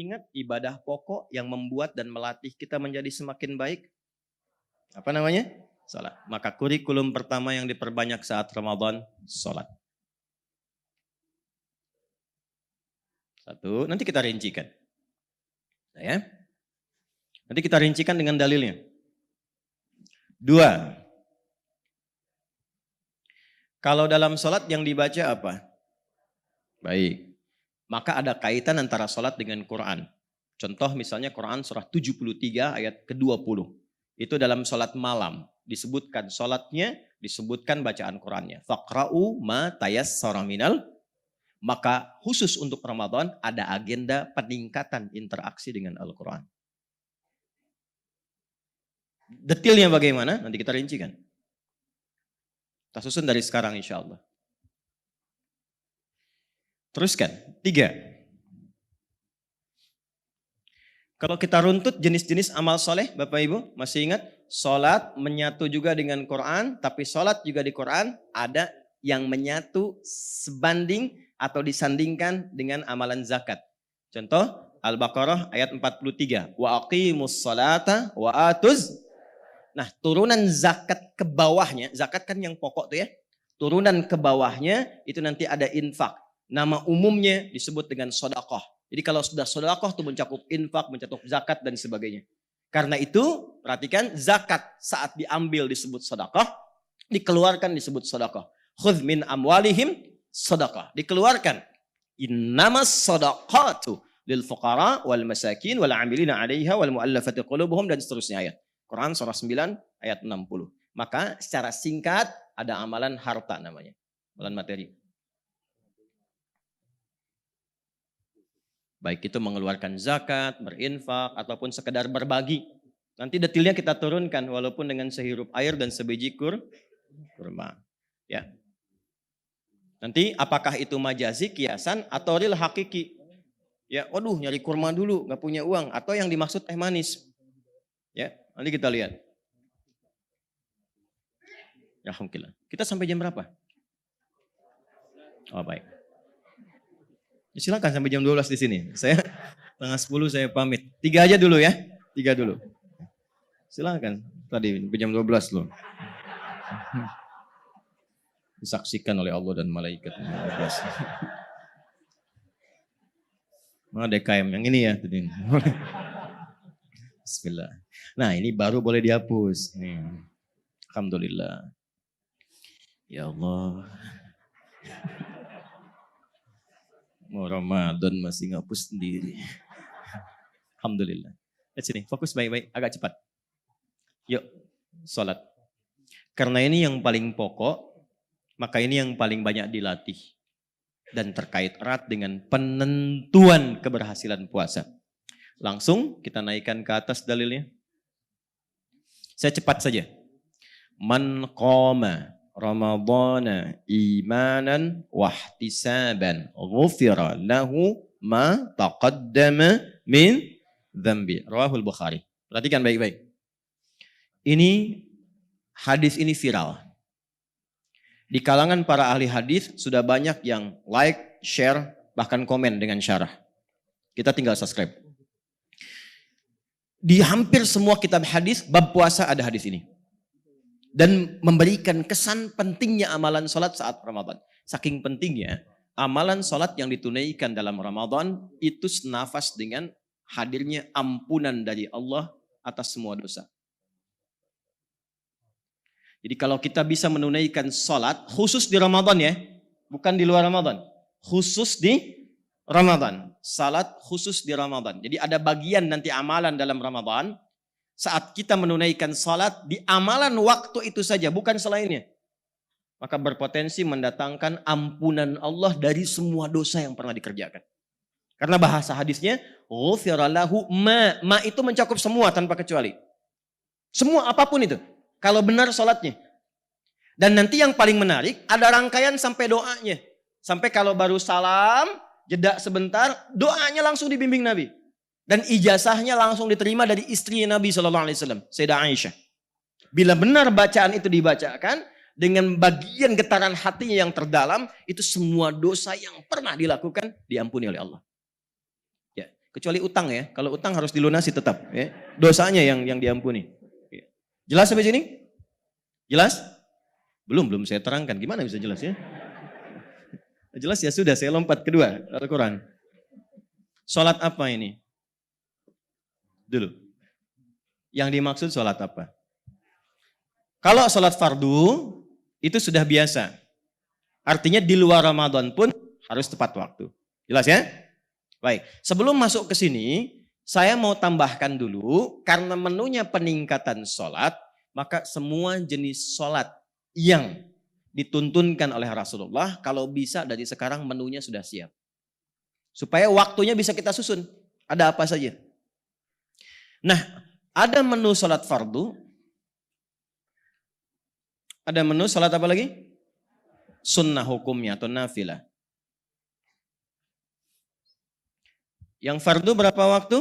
ingat ibadah pokok yang membuat dan melatih kita menjadi semakin baik? Apa namanya? Salat. Maka kurikulum pertama yang diperbanyak saat Ramadan, salat. Satu, nanti kita rincikan. Ya. Nanti kita rincikan dengan dalilnya. Dua, kalau dalam salat yang dibaca apa? Baik. Maka ada kaitan antara salat dengan Quran. Contoh misalnya Quran surah 73 ayat ke-20. Itu dalam salat malam. Disebutkan salatnya, disebutkan bacaan Qurannya. Faqra'u ma tayassara minal. Maka khusus untuk Ramadan ada agenda peningkatan interaksi dengan Al-Quran. Detailnya bagaimana? Nanti kita rincikan. Kita susun dari sekarang insya Allah. Teruskan. 3. Kalau kita runtut jenis-jenis amal soleh, Bapak Ibu, masih ingat? Salat menyatu juga dengan Quran, tapi salat juga di Quran ada yang menyatu sebanding atau disandingkan dengan amalan zakat. Contoh, Al-Baqarah ayat 43. Wa aqimus salata wa atuz. Nah, turunan zakat ke bawahnya, zakat kan yang pokok tuh ya. Turunan ke bawahnya itu nanti ada infak. Nama umumnya disebut dengan sedekah. Jadi kalau sudah sedekah itu mencakup infak, mencakup zakat dan sebagainya. Karena itu, perhatikan zakat saat diambil disebut sedekah, dikeluarkan disebut sedekah. Khudz min amwalihim sedekah. Dikeluarkan. Innamas sedaqatu lil fuqara wal masakin wal 'amilina 'alaiha wal mu'allafati qulubuhum dan seterusnya ayat. Quran surah 9 ayat 60. Maka secara singkat ada amalan harta namanya. Amalan materi. Baik itu mengeluarkan zakat, berinfak, ataupun sekedar berbagi. Nanti detailnya kita turunkan walaupun dengan sehirup air dan sebiji kurma. Ya. Nanti apakah itu majazi, kiasan, atau real hakiki? Ya, waduh nyari kurma dulu, nggak punya uang. Atau yang dimaksud teh manis. Ya, nanti kita lihat. Ya, alhamdulillah. Kita sampai jam berapa? Oh baik. Ya, silakan sampai jam 12 di sini. Saya setengah 10 saya pamit. 3 aja dulu ya. 3 dulu. Silakan. Tadi jam 12 loh. Disaksikan oleh Allah dan malaikat. Mana DKM yang ini ya. Bismillah. Nah ini baru boleh dihapus. Nih. Alhamdulillah. Ya Allah. Mau Ramadan masih ngapus sendiri. Alhamdulillah. Lihat sini, fokus baik-baik, agak cepat. Yuk, sholat. Karena ini yang paling pokok, maka ini yang paling banyak dilatih. Dan terkait erat dengan penentuan keberhasilan puasa. Langsung kita naikkan ke atas dalilnya. Saya cepat saja. Man qama Ramadana imanan wahtisaban ghufira lahu ma taqaddama min dzambi. Rawahul Bukhari. Perhatikan baik-baik. Ini hadis ini viral. Di kalangan para ahli hadis sudah banyak yang like, share, bahkan komen dengan syarah. Kita tinggal subscribe. Di hampir semua kitab hadis bab puasa ada hadis ini. Dan memberikan kesan pentingnya amalan sholat saat Ramadan. Saking pentingnya, amalan sholat yang ditunaikan dalam Ramadan itu senafas dengan hadirnya ampunan dari Allah atas semua dosa. Jadi kalau kita bisa menunaikan sholat, khusus di Ramadan ya, bukan di luar Ramadan. Khusus di Ramadan. Salat khusus di Ramadan. Jadi ada bagian nanti amalan dalam Ramadan. Saat kita menunaikan salat di amalan waktu itu saja, bukan selainnya. Maka berpotensi mendatangkan ampunan Allah dari semua dosa yang pernah dikerjakan. Karena bahasa hadisnya, ghufira lahu ma itu mencakup semua tanpa kecuali. Semua apapun itu. Kalau benar salatnya. Dan nanti yang paling menarik, ada rangkaian sampai doanya. Sampai kalau baru salam, jeda sebentar, doanya langsung dibimbing Nabi. Dan ijazahnya langsung diterima dari istri Nabi SAW, Sayyidah Aisyah. Bila benar bacaan itu dibacakan, dengan bagian getaran hatinya yang terdalam, itu semua dosa yang pernah dilakukan, diampuni oleh Allah. Ya. Kecuali utang ya. Kalau utang harus dilunasi tetap. Ya. Dosanya yang diampuni. Ya. Jelas sampai sini? Jelas? Belum saya terangkan. Gimana bisa jelas ya? Jelas ya sudah, saya lompat kedua. Al-Quran. Sholat apa ini? Dulu. Yang dimaksud sholat apa? Kalau sholat fardu, itu sudah biasa. Artinya di luar Ramadan pun harus tepat waktu. Jelas ya? Baik, sebelum masuk ke sini, saya mau tambahkan dulu, karena menunya peningkatan sholat, maka semua jenis sholat yang dituntunkan oleh Rasulullah, kalau bisa dari sekarang menunya sudah siap. Supaya waktunya bisa kita susun, ada apa saja. Nah, ada menu sholat fardu, ada menu sholat apa lagi? Sunnah hukumnya atau nafilah. Yang fardu berapa waktu?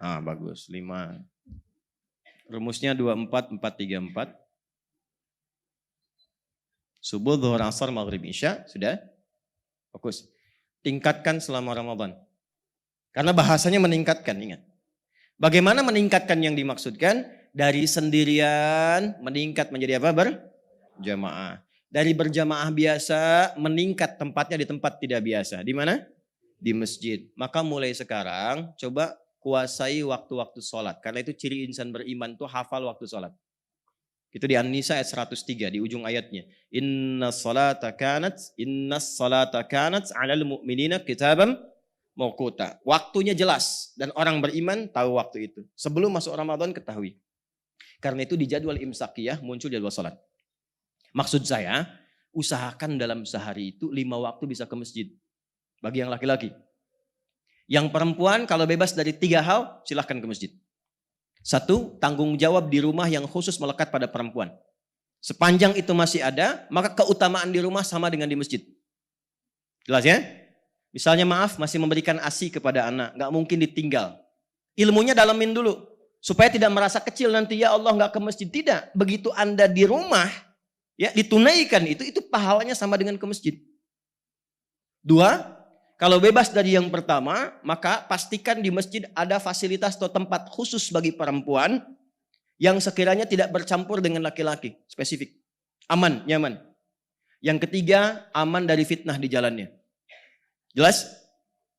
Bagus, 5. Rumusnya 24, 4, 3, 4. Subuh, zuhur, asar, maghrib, isya. Sudah? Fokus. Tingkatkan selama Ramadan. Karena bahasanya meningkatkan, ingat. Bagaimana meningkatkan yang dimaksudkan? Dari sendirian meningkat menjadi apa? Berjamaah. Dari berjamaah biasa meningkat tempatnya di tempat tidak biasa. Di mana? Di masjid. Maka mulai sekarang coba kuasai waktu-waktu sholat. Karena itu ciri insan beriman tuh hafal waktu sholat. Itu di An-Nisa ayat 103 di ujung ayatnya. Innas salata kanat 'alal mu'minina kitaban mawquta. Waktunya jelas dan orang beriman tahu waktu itu. Sebelum masuk Ramadan ketahui. Karena itu di jadwal imsakiyah muncul jadwal sholat. Maksud saya, usahakan dalam sehari itu 5 waktu bisa ke masjid. Bagi yang laki-laki. Yang perempuan kalau bebas dari 3 hal, silahkan ke masjid. 1, tanggung jawab di rumah yang khusus melekat pada perempuan. Sepanjang itu masih ada, maka keutamaan di rumah sama dengan di masjid. Jelas ya? Misalnya maaf, masih memberikan ASI kepada anak, gak mungkin ditinggal. Ilmunya dalamin dulu. Supaya tidak merasa kecil nanti, ya Allah gak ke masjid. Tidak, begitu Anda di rumah, ya ditunaikan itu pahalanya sama dengan ke masjid. 2, kalau bebas dari yang pertama, maka pastikan di masjid ada fasilitas atau tempat khusus bagi perempuan yang sekiranya tidak bercampur dengan laki-laki, spesifik. Aman, nyaman. Yang ketiga, aman dari fitnah di jalannya. Jelas?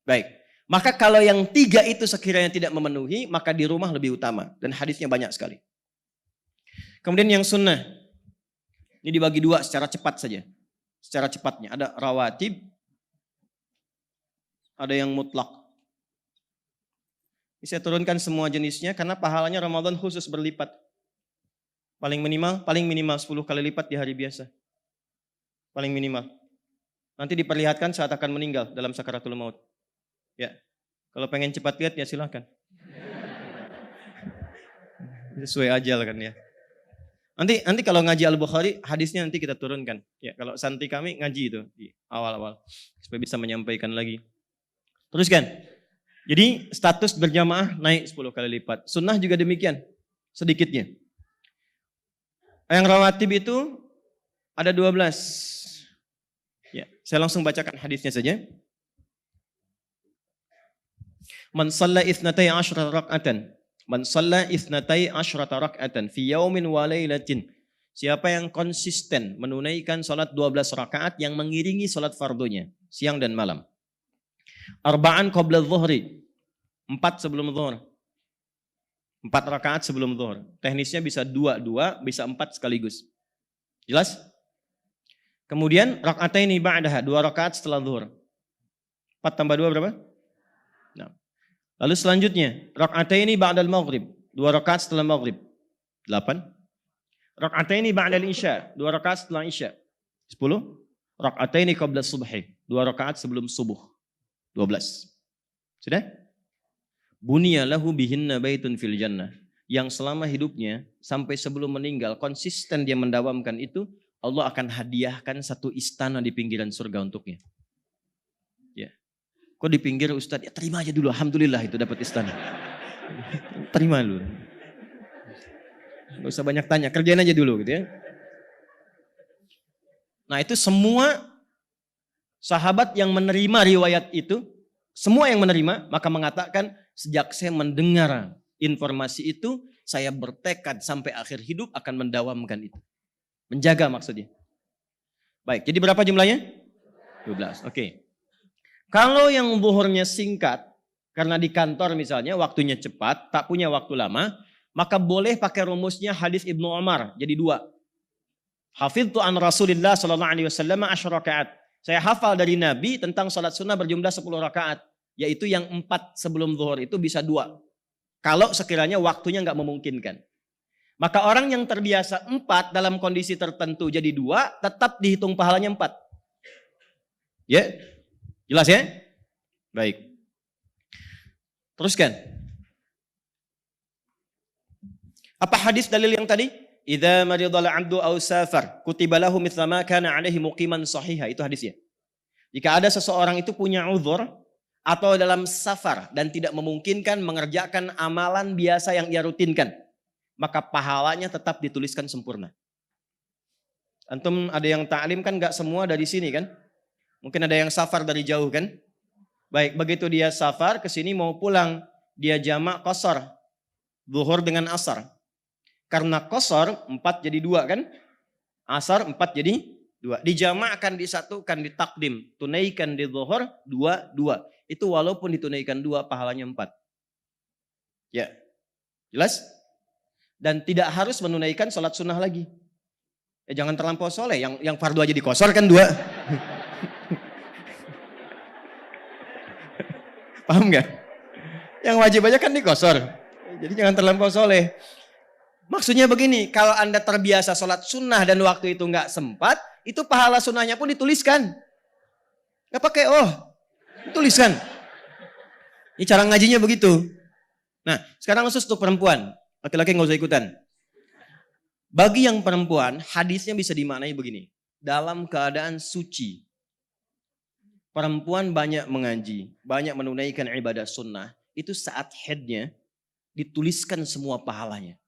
Baik. Maka kalau yang 3 itu sekiranya tidak memenuhi, maka di rumah lebih utama. Dan hadisnya banyak sekali. Kemudian yang sunnah. Ini dibagi 2 secara cepat saja. Secara cepatnya. Ada rawatib. Ada yang mutlak. Ini saya turunkan semua jenisnya karena pahalanya Ramadan khusus berlipat. Paling minimal 10 kali lipat di hari biasa. Paling minimal. Nanti diperlihatkan saat akan meninggal dalam sakaratul maut. Ya. Kalau pengen cepat lihat ya silahkan. Sesuai ajal kan ya. Nanti kalau ngaji Al-Bukhari hadisnya nanti kita turunkan. Ya, kalau santri kami ngaji itu di awal-awal supaya bisa menyampaikan lagi. Teruskan. Jadi status berjamaah naik 10 kali lipat. Sunnah juga demikian. Sedikitnya. Yang rawatib itu ada 12. Ya, saya langsung bacakan hadisnya saja. Man shalla itsnatai asyrata rak'atan. Man shalla itsnatai asyrata rak'atan fi yaumin wa lailatin. Siapa yang konsisten menunaikan salat 12 rakaat yang mengiringi salat fardunya siang dan malam. Arba'an qabla dhuhri. 4 sebelum zuhur. 4 rakaat sebelum zuhur. Teknisnya bisa 2, bisa 4 sekaligus. Jelas? Kemudian raka'ataini ba'daha, 2 rakaat setelah zuhur. 4 tambah 2 berapa? 6. Lalu selanjutnya, raka'ataini ba'dal maghrib, 2 rakaat setelah maghrib. 8. Raka'ataini ba'dal isya, 2 rakaat setelah isya. 10. Raka'ataini qabla subhi, 2 rakaat sebelum subuh. 12. Sudah? Bunya lahu bihinna baitun fil jannah. Yang selama hidupnya sampai sebelum meninggal konsisten dia mendawamkan itu, Allah akan hadiahkan 1 istana di pinggiran surga untuknya. Ya. Kok di pinggir Ustaz? Ya terima aja dulu, alhamdulillah itu dapat istana. Terima dulu. Gak usah banyak tanya, kerjain aja dulu gitu ya. Nah itu semua sahabat yang menerima riwayat itu semua yang menerima, maka mengatakan sejak saya mendengar informasi itu, saya bertekad sampai akhir hidup akan mendawamkan itu. Menjaga maksudnya. Baik, jadi berapa jumlahnya? 12, oke. Kalau yang zuhurnya singkat, karena di kantor misalnya waktunya cepat, tak punya waktu lama, maka boleh pakai rumusnya hadis Ibnu Umar, jadi 2. Hafidtu an Rasulillah sallallahu alaihi wasallam 10 rakaat. Saya hafal dari Nabi tentang salat sunnah berjumlah 10 rakaat. Yaitu yang 4 sebelum zuhur itu bisa 2. Kalau sekiranya waktunya nggak memungkinkan. Maka orang yang terbiasa 4 dalam kondisi tertentu jadi 2, tetap dihitung pahalanya 4. Ya, jelas ya? Baik. Teruskan. Apa hadis dalil yang tadi? Idza maridal 'abdu aw safar kutiba lahu mithla ma kana 'alaihi muqiman sahiha. Itu hadisnya. Jika ada seseorang itu punya uzur atau dalam safar dan tidak memungkinkan mengerjakan amalan biasa yang ia rutinkan, maka pahalanya tetap dituliskan sempurna. Antum ada yang ta'lim kan enggak semua dari sini kan? Mungkin ada yang safar dari jauh kan? Baik, begitu dia safar ke sini mau pulang, dia jamak qashar. Zuhur dengan asar. Karena qashar 4 jadi 2 kan? Asar 4 jadi 2. Dijamakkan, disatukan, ditakdim. Tunaikan di zuhur 2, 2. Itu walaupun ditunaikan 2 pahalanya 4. Ya. Jelas? Dan tidak harus menunaikan sholat sunnah lagi. Jangan terlampau soleh. Yang fardu aja dikosor kan 2. Paham nggak? Yang wajib aja kan dikosor. Jadi jangan terlampau soleh. Maksudnya begini, kalau Anda terbiasa sholat sunnah dan waktu itu nggak sempat, itu pahala sunnahnya pun dituliskan. Nggak pakai tuliskan. Ini cara ngajinya begitu. Nah, sekarang khusus untuk perempuan. Laki-laki nggak usah ikutan. Bagi yang perempuan, hadisnya bisa dimaknai begini. Dalam keadaan suci. Perempuan banyak mengaji, banyak menunaikan ibadah sunnah. Itu saat haidnya dituliskan semua pahalanya.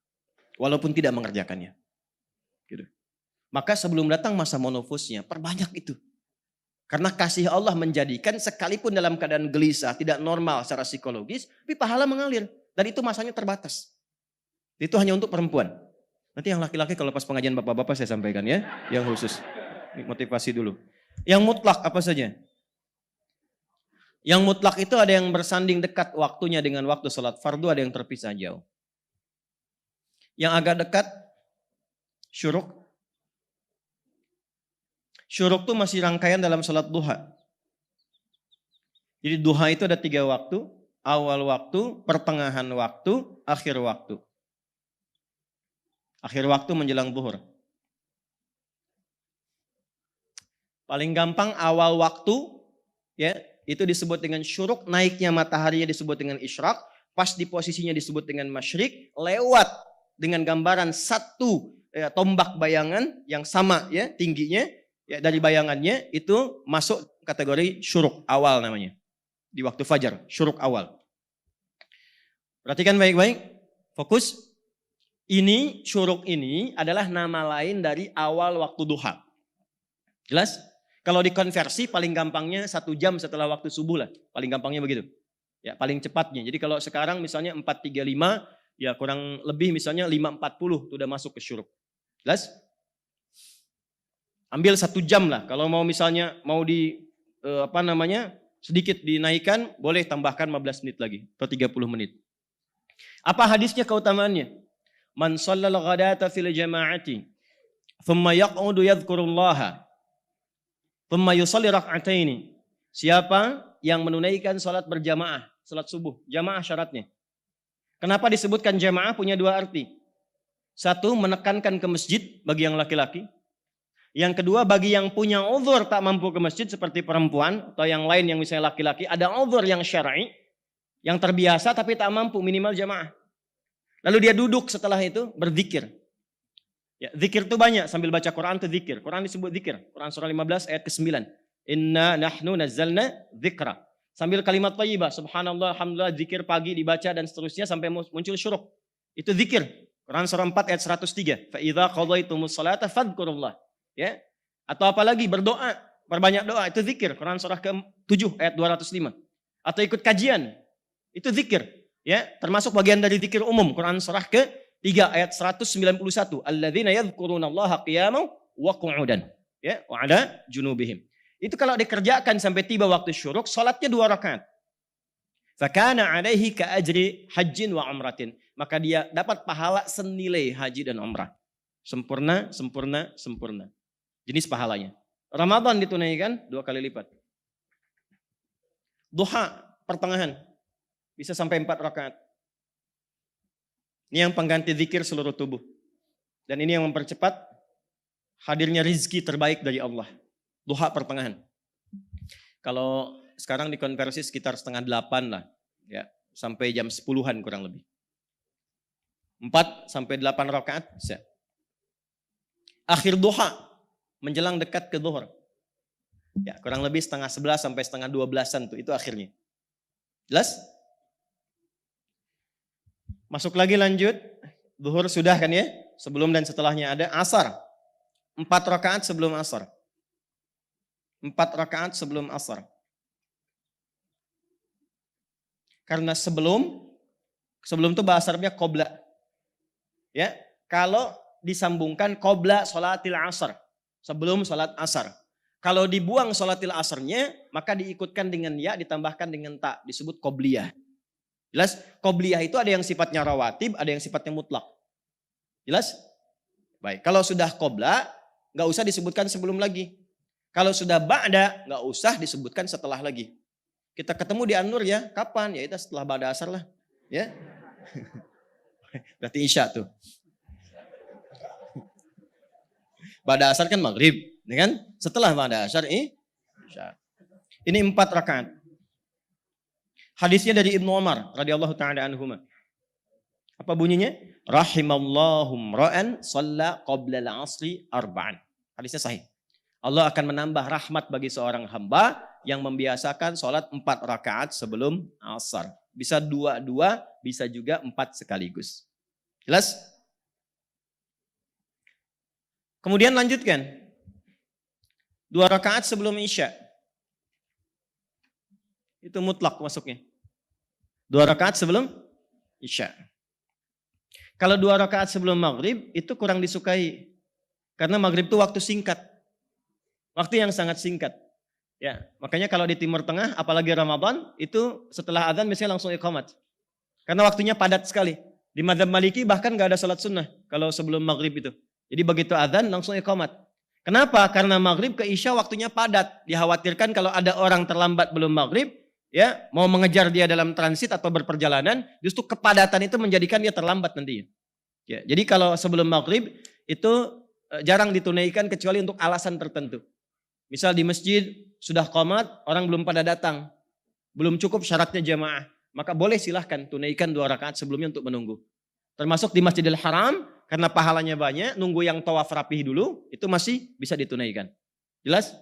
Walaupun tidak mengerjakannya. Gitu. Maka sebelum datang masa menopause-nya, perbanyak itu. Karena kasih Allah menjadikan sekalipun dalam keadaan gelisah, tidak normal secara psikologis, tapi pahala mengalir. Dan itu masanya terbatas. Itu hanya untuk perempuan. Nanti yang laki-laki kalau pas pengajian bapak-bapak saya sampaikan ya, yang khusus. Ini motivasi dulu. Yang mutlak apa saja? Yang mutlak itu ada yang bersanding dekat waktunya dengan waktu salat fardu, ada yang terpisah jauh. Yang agak dekat, syuruk. Syuruk itu masih rangkaian dalam salat duha. Jadi duha itu ada 3 waktu. Awal waktu, pertengahan waktu, akhir waktu. Akhir waktu menjelang zuhur. Paling gampang awal waktu, ya itu disebut dengan syuruk. Naiknya mataharinya disebut dengan isyraq. Pas di posisinya disebut dengan masyrik. Lewat dengan gambaran satu tombak bayangan yang sama ya tingginya ya dari bayangannya itu masuk kategori syuruk awal namanya. Di waktu fajar, syuruk awal. Perhatikan baik-baik, fokus. Ini syuruk ini adalah nama lain dari awal waktu duha. Jelas? Kalau dikonversi paling gampangnya 1 jam setelah waktu subuh lah. Paling gampangnya begitu. Ya, paling cepatnya. Jadi kalau sekarang misalnya 4.35 ya kurang lebih misalnya 5.40 itu udah masuk ke syuruk. Jelas? Ambil 1 jam lah. Kalau mau misalnya mau sedikit dinaikkan, boleh tambahkan 15 menit lagi atau 30 menit. Apa hadisnya keutamaannya? Man shallal ghadata fil jama'ati thumma yaq'udu yadhkurullaha thumma yusalli rak'ataini. Siapa yang menunaikan salat berjamaah, salat subuh, jamaah syaratnya. Kenapa disebutkan jamaah? Punya 2 arti. 1, menekankan ke masjid bagi yang laki-laki. Yang kedua, bagi yang punya uzur tak mampu ke masjid seperti perempuan atau yang lain yang misalnya laki-laki, ada uzur yang syar'i, yang terbiasa tapi tak mampu, minimal jamaah. Lalu dia duduk setelah itu berzikir. Ya, zikir itu banyak, sambil baca Quran itu zikir. Quran disebut zikir. Quran surah 15 ayat ke-9. Inna nahnu nazzalna dzikra. Sambil kalimat thayyibah, subhanallah, alhamdulillah, zikir pagi dibaca dan seterusnya sampai muncul syuruk. Itu zikir. Quran surah 4 ayat 103. Fa idza qadaitumus salata fadhkurullah. Ya. Atau apalagi berdoa, perbanyak doa, itu zikir. Quran surah ke-7 ayat 205. atau ikut kajian. Itu zikir. Ya, termasuk bagian dari zikir umum. Quran surah ke-3 ayat 191. Alladzina yadhkurunallaha qiyaman wa qu'udan. Ya, wa ala junubihim. Itu kalau dikerjakan sampai tiba waktu syuruk, salatnya 2 rakaat. Fakana alaihi ka ajri hajjin wa umratin. Maka dia dapat pahala senilai haji dan umrah. Sempurna, sempurna, sempurna. Jenis pahalanya. Ramadan ditunaikan 2 kali lipat. Duha, pertengahan. Bisa sampai 4 rakaat. Ini yang pengganti zikir seluruh tubuh. Dan ini yang mempercepat hadirnya rizki terbaik dari Allah. Duha pertengahan. Kalau sekarang dikonversi sekitar 7:30 lah. Ya, sampai jam 10-an kurang lebih. 4 sampai 8 rakaat bisa. Akhir duha menjelang dekat ke zuhur. Ya, kurang lebih 10:30 sampai 11:30-an tuh, itu akhirnya. Jelas? Masuk lagi lanjut. Zuhur sudah kan ya? Sebelum dan setelahnya ada asar. 4 rakaat sebelum asar. 4 rakaat sebelum asar. Karena sebelum itu bahasa Arabnya qobla. Ya, kalau disambungkan qobla sholatil asar. Sebelum sholat asar. Kalau dibuang sholatil asarnya, maka diikutkan dengan ya, ditambahkan dengan ta, disebut qobliyah. Jelas? Qobliyah itu ada yang sifatnya rawatib, ada yang sifatnya mutlak. Jelas? Baik, kalau sudah qobla, nggak usah disebutkan sebelum lagi. Kalau sudah ba'da, nggak usah disebutkan setelah lagi. Kita ketemu di An-Nur ya, kapan? Ya itu setelah ba'da asar lah. Ya. Berarti isya tuh. Ba'da asar kan maghrib, ya kan? Setelah ba'da asar isya. Ini 4 rakaat. Hadisnya dari Ibnu Umar radhiyallahu taala anhuma. Apa bunyinya? Rahimallahu ra'an shalla qabla al-'asri arba'an. Hadisnya sahih. Allah akan menambah rahmat bagi seorang hamba yang membiasakan sholat 4 rakaat sebelum asar. Bisa 2, bisa juga 4 sekaligus. Jelas? Kemudian lanjutkan. 2 rakaat sebelum isya. Itu mutlak masuknya. 2 rakaat sebelum isya. Kalau 2 rakaat sebelum maghrib itu kurang disukai. Karena maghrib itu waktu singkat. Waktu yang sangat singkat. Ya, makanya kalau di Timur Tengah, apalagi Ramadan, itu setelah azan biasanya langsung iqamat. Karena waktunya padat sekali. Di mazhab Maliki bahkan gak ada salat sunnah kalau sebelum maghrib itu. Jadi begitu azan langsung iqamat. Kenapa? Karena maghrib ke isya waktunya padat. Dikhawatirkan kalau ada orang terlambat belum maghrib, ya mau mengejar dia dalam transit atau berperjalanan, justru kepadatan itu menjadikan dia terlambat nantinya. Ya, jadi kalau sebelum maghrib itu jarang ditunaikan kecuali untuk alasan tertentu. Misal di masjid sudah qomat, orang belum pada datang. Belum cukup syaratnya jamaah. Maka boleh silahkan tunaikan 2 rakaat sebelumnya untuk menunggu. Termasuk di Masjidil Haram, karena pahalanya banyak, nunggu yang tawaf rapih dulu, itu masih bisa ditunaikan. Jelas?